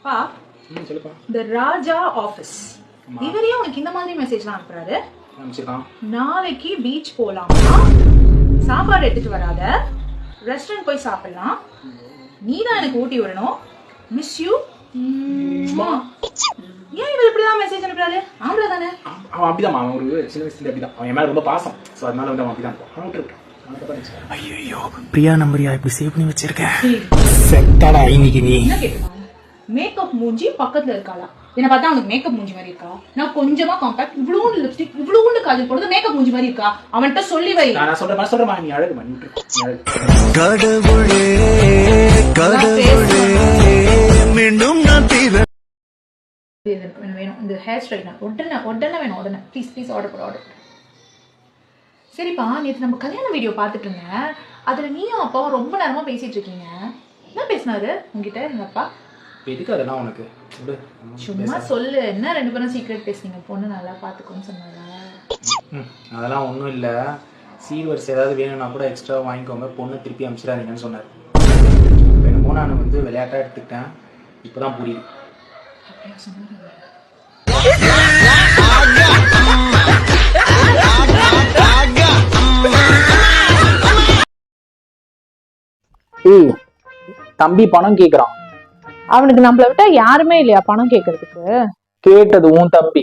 பா சொல்லுப்பா. இந்த ராஜா ஆபீஸ் இவரையும் உனக்கு இந்த மாதிரி மெசேஜ்லாம் அனுப்புறாரு. நாளைக்கு பீச் போலாமா, சாப்பாடு எடுத்துட்டு வராத, ரெஸ்டாரண்ட் போய் சாப்பிடலாம், நீ தான் எனக்கு ஊட்டி விடணும், மிஸ் யூ. ஏன் இவர் இப்படிதான் மெசேஜ் அனுப்புறாரு? ஆம்பளை தானே அவன். அப்படிதான் அவன் ஒரு சின்ன வயசுல அப்படிதான். அவன் என் மேல ரொம்ப பாசம். ஸோ அதனால வந்து அவன் அப்படிதான். ஐயோ பிரியா நம்பரியா இப்படி சேவ் பண்ணி வச்சிருக்கேன். செட்டாடா இன்னைக்கு நீ என்ன கேட்கலாம்? மேக்கப் மூஞ்சி பக்கத்துல இருக்காளா? என்ன பார்த்தா அவனுக்கு மேக்கப் மூஞ்சி மாதிரி இருக்கா? நான் கொஞ்சமா காம்பாக்ட், இவ்வளவு லிப்ஸ்டிக், இவ்வளவு காஜல் போடுறது மேக்கப் மூஞ்சி மாதிரி இருக்கா? அவன்கிட்ட சொல்லி வை. நான் சொல்றேன் நீ அழகு பண்ணி. கடவுளே கடவுளே மீண்டும் நான் தீர வேணும் இந்த ஹேர் ஸ்ட்ரைட்னர் உடனே வேணும். உடனே ப்ளீஸ் ஆர்டர். சரிப்பா, நேற்று நம்ம கல்யாண வீடியோ பார்த்துட்டு இருந்தேன். அதுல நீயும் அப்பாவும் ரொம்ப நேரமா பேசிட்டு இருக்கீங்க. என்ன பேசினாரு உங்ககிட்ட எங்க அப்பா? எதுக்கு அதெல்லாம் உனக்கு? சும்மா சொல்லு, என்ன 2 பேரும் சீக்ரெட் பேசுனீங்க? பொண்ணு நல்லா பாத்துக்கோன்னு சொன்னாரா? அதெல்லாம் ஒன்றும் இல்லை. சீர்வரிசை ஏதாவது வேணும்னா கூட எக்ஸ்ட்ரா வாங்கிக்கோங்க, பொண்ணு திருப்பி அனுப்பிச்சிடாதீங்கன்னு சொன்னார். என்னமோ நான் வந்து விளையாட்டாக எடுத்துக்கிட்டேன். இப்போதான் புரியுது. அப்படியா சொன்னாரு? தம்பி பணம் கேக்குறான். அவனுக்கு நம்மள விட்டா யாருமே இல்லையா பணம் கேக்குறதுக்கு? கேட்டது உன் தம்பி.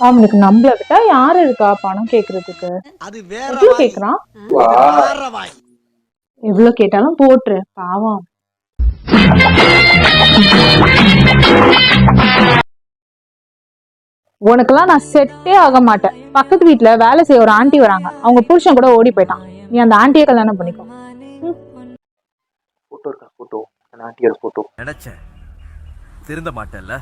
அவனுக்கு நம்மள விட்டா யாரு இருக்கா பணம் கேக்குறதுக்கு? எவ்வளவு கேக்குறான்? எவ்வளவு கேட்டாலும் போட்டுரு, பாவம். உனக்கெல்லாம் நான் செட்டே ஆக மாட்டேன். பக்கத்து வீட்டுல வேலை செய்ய ஒரு ஆண்டி வராங்க, அவங்க புருஷன் கூட ஓடி போயிட்டான். நீ அந்த ஆண்டியை கல்யாணம் பண்ணிக்கோ. போட்டோ இருக்கா? போட்டோ ஆண்டியோட போட்டோ நினைச்சேன் திருந்த மாட்டேன்ல.